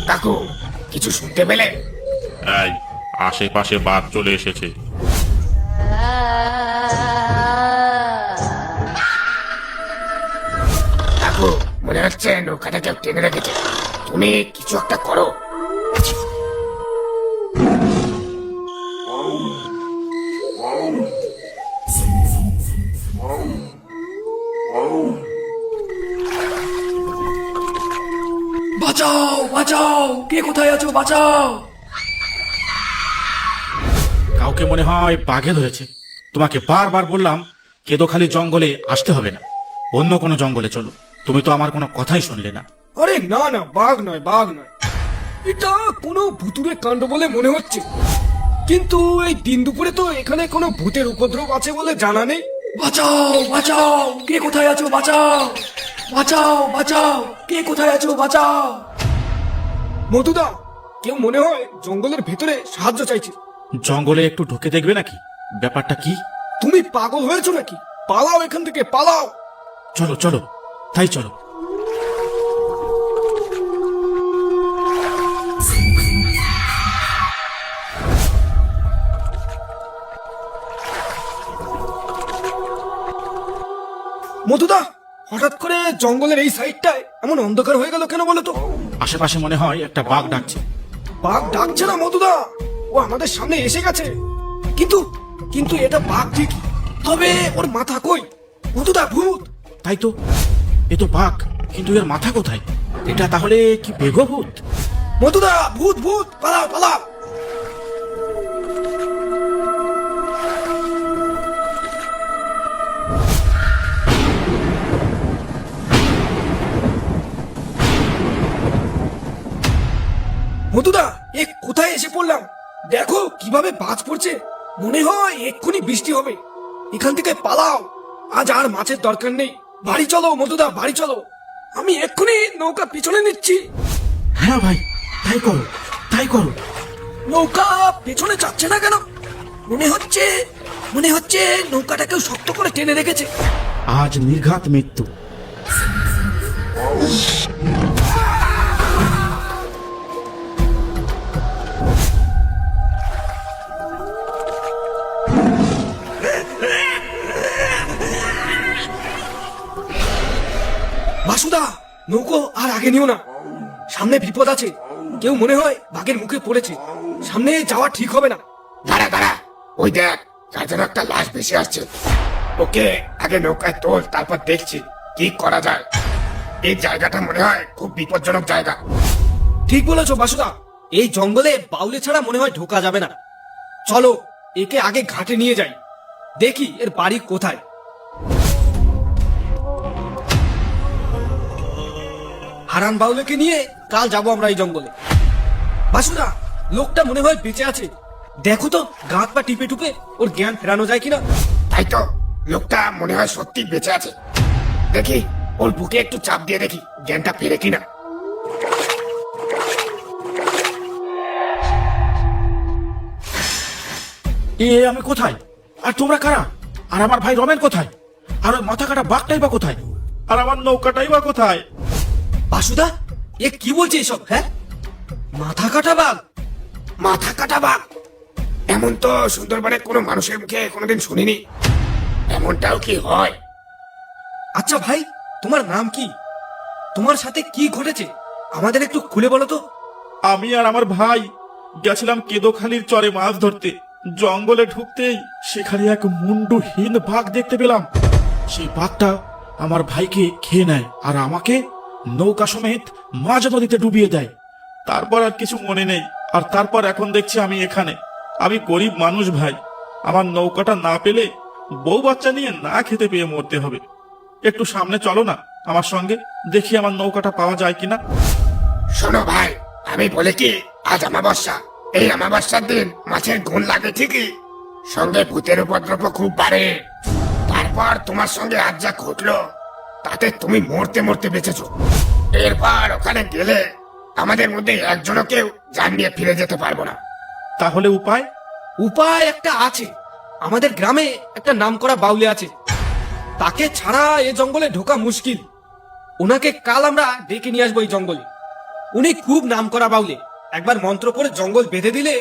কাকু, কিছু শুনতে পেলে? এই, আশেপাশে বাঘ চলে এসেছে। কাকু, মনে হচ্ছে নৌকাটা কেউ টেনে রেখেছে। তুমি কিছু একটা করো। বাঁচাও বাঁচাও, কে কোথায় আছো, বাঁচাও। কাউকে মনে হয় বাঘে ধরেছে। তোমাকে বারবার বললাম কেদোখালি জঙ্গলে আসতে হবে না, অন্য কোনো জঙ্গলে চলো। তুমি তো আমার কোনো কথাই শুনলে না। আরে না না, বাঘ নয়, বাঘ নয়, এটা কোনো ভুতুড়ে কাণ্ড বলে মনে হচ্ছে। কিন্তু এই দিন দুপুরে তো এখানে কোনো ভূতের উপদ্রব আছে বলে জানা নেই। বাঁচাও বাঁচাও, কে কোথায় আছো, বাঁচাও। বাঁচাও বাঁচাও, কে কোথায় আছো, বাঁচাও। মধুদা, কেউ মনে হয় জঙ্গলের ভেতরে সাহায্য চাইছে। জঙ্গলে একটু ঢুকে দেখবে নাকি? ব্যাপারটা কি? তুমি পাগল হয়েছো নাকি? পালাও এখান থেকে, পালাও। চলো চলো, তাই চলো। মধুদা, হঠাৎ করে জঙ্গলের এই সাইডটায় এমন অন্ধকার হয়ে গেল কেন বলো তো? আশেপাশে মনে হয় একটা বাঘ ডাকছে। বাঘ ডাকছে না মধুদা, ও আমাদের সামনে এসে গেছে। কিন্তু কিন্তু এটা বাঘ ঠিক, তবে ওর মাথা কই? মধুদা, ভূত। তাই তো, এ তো বাঘ, কিন্তু এর মাথা কোথায়? এটা তাহলে কি বেগভূত? মধুদা, ভূত ভূত, পালাও পালাও। মধুদা, এ কোথায় এসে পড়লাম? দেখো কিভাবে বাজ পড়ছে, মনে হয় এক্ষুনি বৃষ্টি হবে। এখান থেকে পালাও, আজ আর মাছের দরকার নেই। বাড়ি চলো মধুদা, বাড়ি চলো। আমি এক্ষুনি নৌকা পিছনে নিচ্ছি। হ্যাঁ ভাই, তাই করো, তাই করো। নৌকা পেছনে যাচ্ছে না কেন? মনে হচ্ছে নৌকাটা কেউ শক্ত করে টেনে রেখেছে। আজ নির্ঘাত মৃত্যু। বাসুদা, নৌকো আর আগে নিও না, সামনে বিপদ আছে। কেউ মনে হয় বাঘের মুখে পড়েছে, সামনে যাওয়া ঠিক হবে না। দাঁড়া দাঁড়া, ওই দেখ, কার যেন একটা লাশ ভেসে আসছে। ওকে আগে নৌকায় তোল, তারপর দেখছি কি করা যায়। এই জায়গাটা মনে হয় খুব বিপজ্জনক জায়গা। ঠিক বলেছো বাসুদা, এই জঙ্গলে বাউলে ছাড়া মনে হয় ঢোকা যাবে না। চলো একে আগে ঘাটে নিয়ে যাই, দেখি এর বাড়ি কোথায়। হারান বাউলেকে নিয়ে কাল যাবো আমরা এই জঙ্গলে। বাসুদা, লোকটা মনে হয় বেঁচে আছে। দেখো তো গাঁত পা টিপে টুপে ওর জ্ঞান ফেরানো যায় কিনা। তাই তো, লোকটা মনে হয় সত্যি বেঁচে আছে। দেখি ওর বুকে একটু চাপ দিয়ে দেখি জ্ঞানটা ফেরে কিনা। আমি কোথায়? আর তোমরা কারা? আর আমার ভাই রমেন কোথায়? আর ওই মাথা কাটা বাঘটাই বা কোথায়? আর আমার নৌকাটাই বা কোথায়? বাসুদা, এ কি বলছে এসব? হ্যাঁ, মাথা কাটা বাঘ? মাথা কাটা বাঘ? এমন তো সুন্দরবনে কোনো মানুষের মুখে কোনোদিন শুনিনি। এমনটাও কি হয়? আচ্ছা ভাই, তোমার নাম কি? তোমার সাথে কি ঘটেছে আমাদের একটু খুলে বলো তো। আমি আর আমার ভাই গেছিলাম কেদোখালির চরে মাছ ধরতে। জঙ্গলে ঢুকতেই সেখানে এক মুন্ডুহীন বাঘ দেখতে পেলাম। সেই বাঘটা আমার ভাইকে খেয়ে নেয় আর আমাকে নৌকা সমেত মাঝ নদীতে ডুবিয়ে দেয়। তারপর আর কিছু মনে নেই। আর তারপর এখন দেখছি আমি এখানে। আমি গরিব মানুষ ভাই, আমার নৌকাটা না পেলে বউ বাচ্চা নিয়ে না খেতে পেয়ে মরতে হবে। একটু সামনে চলো না আমার সঙ্গে, দেখি আমার নৌকাটা পাওয়া যায় কিনা। শোনো ভাই, আমি বলি কি, আজ অমাবস্যা। এই অমাবস্যার দিন মাছের গুণ লাগে ঠিকই, সঙ্গে ভূতের উপদ্রব খুব বাড়ে। তারপর তোমার সঙ্গে আজ যা ঘটলো, তাতে তুমি মরতে মরতে বেঁচেছো। এরপর ওখানে গেলে আমাদের মধ্যে একজনও কেউ জান নিয়ে ফিরে যেতে পারবো না। তাহলে উপায়? উপায় একটা আছে। আমাদের গ্রামে একটা নামকরা বাউলে আছে, তাকে ছাড়া এ জঙ্গলে ঢোকা মুশকিল। ওনাকে কাল আমরা ডেকে নিয়ে আসবো এই জঙ্গলে। উনি খুব নামকরা বাউলে। একবার মন্ত্র করে জঙ্গল বেঁধে দিলে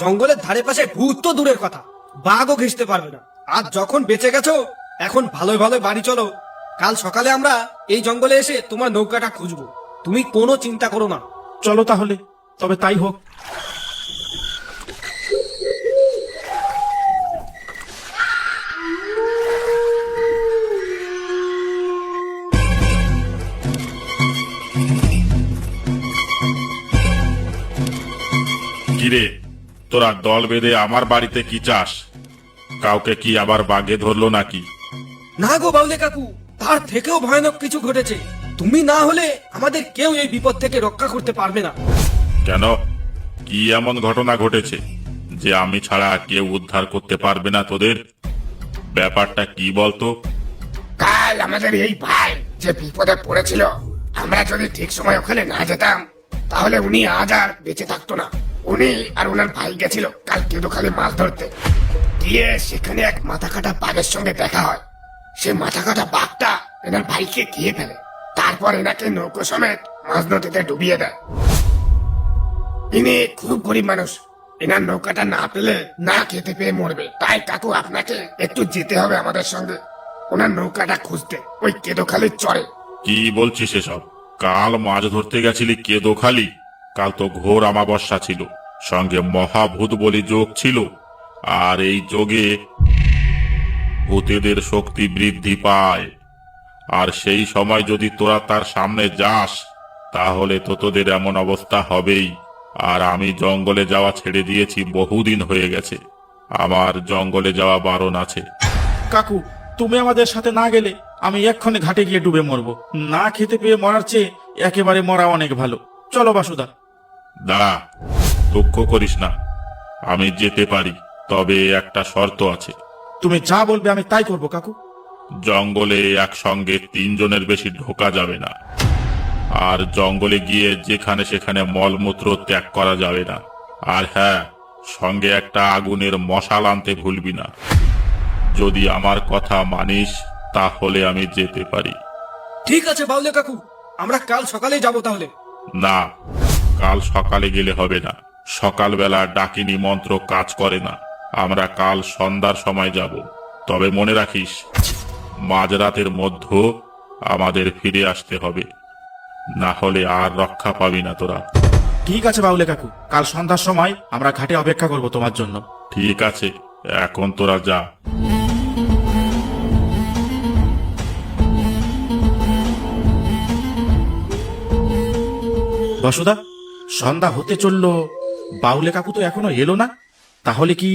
জঙ্গলের ধারে পাশে ভূত তো দূরের কথা, বাঘও ঘেঁষতে পারবে না। আজ যখন বেঁচে গেছো, এখন ভালোই ভালোই বাড়ি চলো। কাল সকালে আমরা এই জঙ্গলে এসে তোমার নৌকাটা খুঁজবো, তুমি কোনো চিন্তা করো না। চলো তাহলে, তবে তাই হোক। কিরে, তোরা দল বেঁধে আমার বাড়িতে কি চাস? কাউকে কি আবার বাগে ধরলো নাকি? না গো বাউলে কাকু, তার থেকেও ভয়ানক কিছু ঘটেছে। তুমি না হলে আমাদের কেউ এই বিপদ থেকে রক্ষা করতে পারবে না। কেন? কি এমন ঘটনা ঘটেছে যে আমি ছাড়া কেউ উদ্ধার করতে পারবে না তোদের? ব্যাপারটা কি বলতো? কাল আমাদের এই ভাই যে বিপদে পড়েছিল, আমরা যদি ঠিক সময় ওখানে না যেতাম তাহলে উনি আজ আর বেঁচে থাকতো না। উনি আর ওনার ভাই গেছিল কাল কেঁদোখালি মাছ ধরতে গিয়ে, সেখানে এক মাথা কাটা বাঘের সঙ্গে দেখা হয়। সে মাথা কাটা বাঘটা এনার ভাইকে খেয়ে ফেলে, তারপর এনাকে নৌকো সমেত মাঝ নদীতে ডুবিয়ে দেয়। ইনি খুব গরিব মানুষ, এনার নৌকাটা না পেলে না খেতে পেয়ে মরবে। তাই কাকু আপনাকে একটু যেতে হবে আমাদের সঙ্গে ওনার নৌকাটা খুঁজতে, ওই কেঁদোখালির চরে। কি বলছিস এসব? কাল মাছ ধরতে গেছিলি কেঁদোখালি? কাল তো ঘোর অমাবস্যা ছিল, সঙ্গে মহাভূত বলি যোগ ছিল। আর এই যোগে ভূতেদের শক্তি বৃদ্ধি পায়। আর সেই সময় যদি তোরা তার সামনে যাস তাহলে তো তোদের এমন অবস্থা হবেই। আর আমি জঙ্গলে যাওয়া ছেড়ে দিয়েছি, বহুদিন হয়ে গেছে। আমার জঙ্গলে যাওয়া বারণ আছে। কাকু, তুমি আমাদের সাথে না গেলে আমি এক্ষণে ঘাটে গিয়ে ডুবে মরবো। না খেতে পেয়ে মরার চেয়ে একেবারে মরা অনেক ভালো। চলো বাসুদা। দাঁড়া, দুঃখ করিস না, আমি যেতে পারি, তবে একটা শর্ত আছে। তুমি যা বলবে আমি তাই করবো কাকু। জঙ্গলে একসঙ্গে 3 জনের বেশি ঢোকা যাবে না। আর জঙ্গলে গিয়ে যেখানে সেখানে মলমূত্র ত্যাগ করা যাবে না। আর হ্যাঁ, সঙ্গে একটা আগুনের মশাল আনতে ভুলবি না। যদি আমার কথা মানিস তাহলে আমি যেতে পারি। ঠিক আছে বাউলে কাকু, আমরা কাল সকালে যাব তাহলে। না, কাল সকালে গেলে হবে না। সকালবেলা ডাকিনী মন্ত্র কাজ করে না। আমরা কাল সন্ধ্যার সময় যাব। তবে মনে রাখিস, মাঝরাতের মধ্যে আমাদের ফিরে আসতে হবে, না হলে আর রক্ষা পাবি না তোরা। ঠিক আছে বাউলে কাকু, কাল সন্ধ্যার সময় আমরা ঘাটে অপেক্ষা করব তোমার জন্য। ঠিক আছে, এখন তোরা যা। বসুদা, সন্ধ্যা হতে চললো, বাউলে কাকু তো এখনো এলো না। তাহলে কি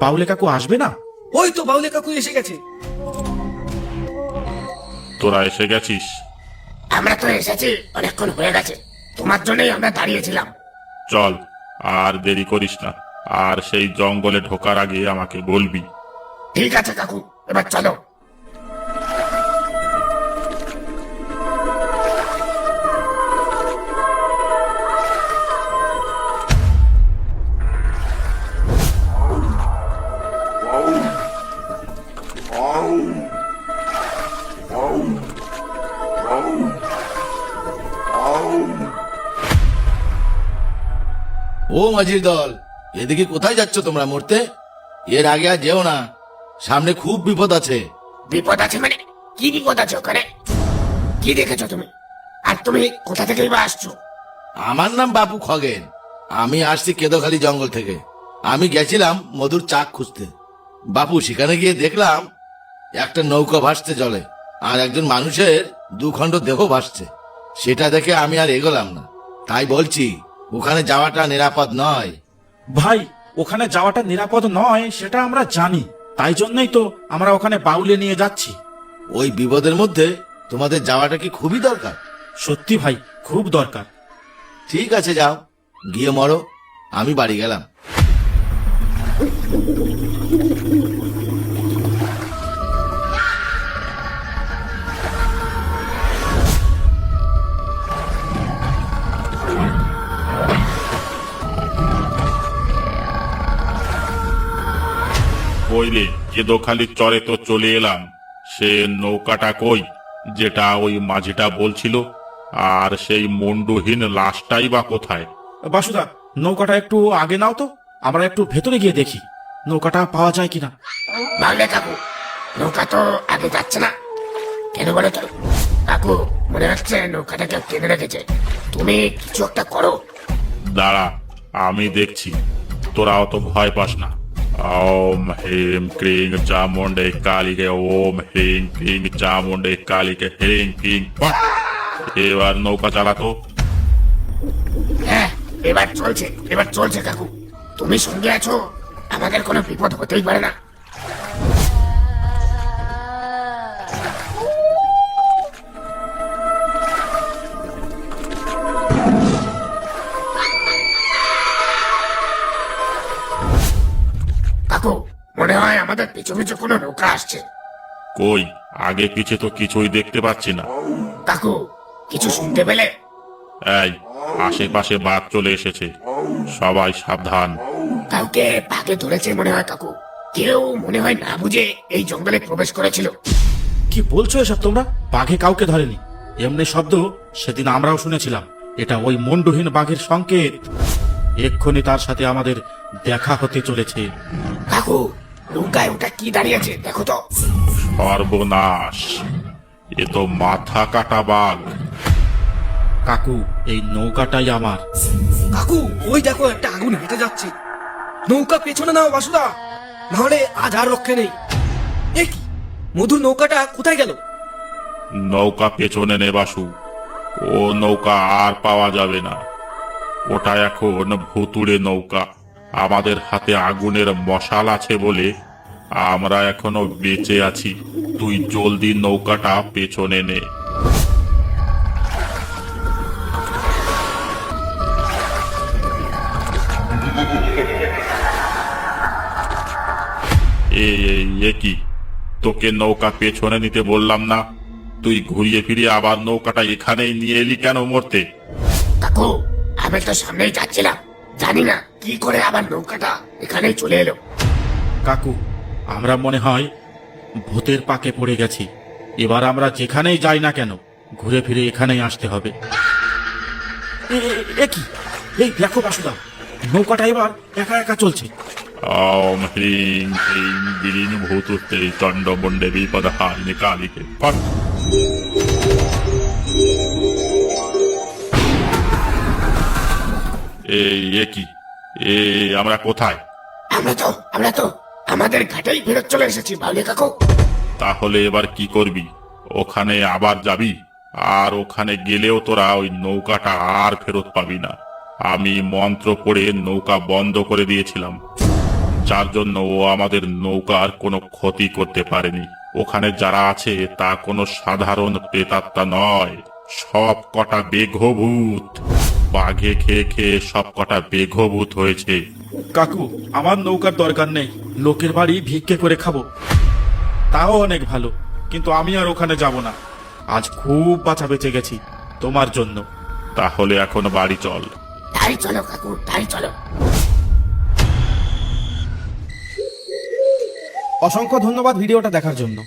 বাউলে কাকু আসবে না? ওই তো বাউলে কাকু এসে গেছে। তোরা এসে গেছিস? আমরা তো এসেছি, অনেকক্ষণ হয়ে গেছে, তোমার জন্যই আমরা দাঁড়িয়েছিলাম। চল, আর দেরি করিস না। আর সেই জঙ্গলে ঢোকার আগে আমাকে বলবি। ঠিক আছে কাকু, এবার চলো। ও মাঝির দল, এদিকে কোথায় যাচ্ছ তোমরা মরতে? এর আগে আর যেও না, সামনে খুব বিপদ আছে। বিপদ আছে মানে? কি বিপদ আছে ওখানে? কি দেখেছো তুমি? আর তুমি কোথা থেকেই বা আসছো? আমার নাম বাপু খগেন, আমি আসছি কেদোখালি জঙ্গল থেকে। আমি গেছিলাম মধুর চাক খুঁজতে। বাপু, সেখানে গিয়ে দেখলাম একটা নৌকা ভাসছে জলে, আর একজন মানুষের 2 খণ্ড দেহ ভাসছে। সেটা দেখে আমি আর এগোলাম না। তাই বলছি, ওখানে যাওয়াটা নিরাপদ নয়। ভাই, ওখানে যাওয়াটা নিরাপদ নয় সেটা আমরা জানি, তাই জন্যই তো আমরা ওখানে বাউলে নিয়ে যাচ্ছি। ওই বিপদের মধ্যে তোমাদের যাওয়াটা কি খুবই দরকার? সত্যি ভাই, খুব দরকার। ঠিক আছে, যাও, গিয়ে মরো, আমি বাড়ি গেলাম। কইলে কেদোখালির চরে তো চলে এলাম। সে নৌকাটা কই, যেটা ওই মাঝিটা বলছিল? আর সেই মুন্ডুহীন লাশটাই বা কোথায়? বাসুদা, নৌকাটা একটু আগে নাও তো, আমরা একটু ভেতরে গিয়ে দেখি নৌকাটা পাওয়া যায় কিনা। ভাবলে কাকু, নৌকা তো আগে যাচ্ছে না কেন বলো তো? কাকু, মনে হচ্ছে নৌকাটা কেউ টেনে রেখেছে। তুমি কিছু একটা করো। দাঁড়া, আমি দেখছি, তোরা অত ভয় পাস না। ওম হ্রিং ক্রিং চামুন্ডে কালীকে, ওম হ্রিং ক্রিং চামুন্ডে কালীকে, হ্রিং ক্রিং ফট। এবার নৌকা চালাতো। হ্যাঁ, এবার চলছে, এবার চলছে কাকু। তুমি সঙ্গে আছো, আমাদের কোনো বিপদ হতেই পারে না। কাকু, মনে হয় আমাদের পিছু পিছু কোনো নৌকা আসছে। কই, আগে পিছে তো কিছুই দেখতে পাচ্ছি না। কাকু, কিছু শুনতে পেলে? এই, আশেপাশে বাঘ চলে এসেছে, সবাই সাবধান। কাউকে বাঘে ধরেছে মনে হয় কাকু। কেউ মনে হয় না বুঝে এই জঙ্গলে প্রবেশ করেছিল। কি বলছো এসব তোমরা? বাঘে কাউকে ধরেনি, এমনি শব্দ সেদিন আমরাও শুনেছিলাম। এটা ওই মুন্ডুহীন বাঘের সংকেত। এক্ষুনি তার সাথে আমাদের দেখা হতে চলেছে। কাকু, নৌকায় ওটা কি দাঁড়িয়েছে দেখো তো। সর্বনাশ, এ তো মাথা কাটা বাঘ। কাকু, এই নৌকাটাই আমার। কাকু, ওই দেখো একটা আগুন হেঁটে যাচ্ছে। নৌকা পেছনে নাও বাসুদা, নাহলে আজ আর রক্ষে নেই। এ কি, মধুর নৌকাটা কোথায় গেল? নৌকা পেছনে নে বাসু, ও নৌকা আর পাওয়া যাবে না। ওটা এখন ভুতুড়ে নৌকা। আমাদের হাতে আগুনের মশাল আছে বলে আমরা এখনো বেঁচে আছি। তুই জলদি নৌকাটা পেছনে নে। এ কি, তোকে নৌকা পেছনে নিতে বললাম না? তুই ঘুরিয়ে ফিরিয়ে আবার নৌকাটা এখানেই নিয়ে এলি কেন মরতে? কাকু, আমি তো সামনেই যাচ্ছিলাম, জানি না কি করে আবার নৌকাটা এখানেই চলে এলো। কাকু, আমরা মনে হয় ভূতের পাকে পড়ে গেছি। এবার আমরা যেখানেই যাই না কেন ঘুরে ফিরে এখানেই আসতে হবে। এ কি, এই দেখো বাসুদা, নৌকাটা এবার একা একা চলছে। ওম হ্রিং ক্রিং বিরিং ভূতুতে চণ্ডমুণ্ডে বিপদ হারিণী কালীকে ফট। এ কি, আমরা কোথায়? আমরা তো আমাদের ঘাটেই ফেরত চলে এসেছি বাউলি কাকু। তাহলে এবার কি করবি? ওখানে আবার যাবি? আর ওখানে গেলেও তোরা ওই নৌকাটা আর ফেরত পাবি না। আমি মন্ত্র পড়ে নৌকা বন্ধ করে দিয়েছিলাম, যার জন্য ও আমাদের নৌকার কোনো ক্ষতি করতে পারেনি। ওখানে যারা আছে তা কোনো সাধারণ প্রেতাত্মা নয়, সব কটা বেঘভূত। বাঘে খেয়ে খেয়ে সব কটা বেঘভূত হয়েছে। কাকু, আমার নৌকার দরকার নেই, লোকের বাড়ি ভিক্ষে করে খাবো, তাও অনেক ভালো। কিন্তু আমি আর ওখানে যাব না। আজ খুব বাঁচা বেঁচে গেছি তোমার জন্য। তাহলে এখন বাড়ি চল। তাই চলো কাকু, তাই চলো। অসংখ্য ধন্যবাদ ভিডিওটা দেখার জন্য।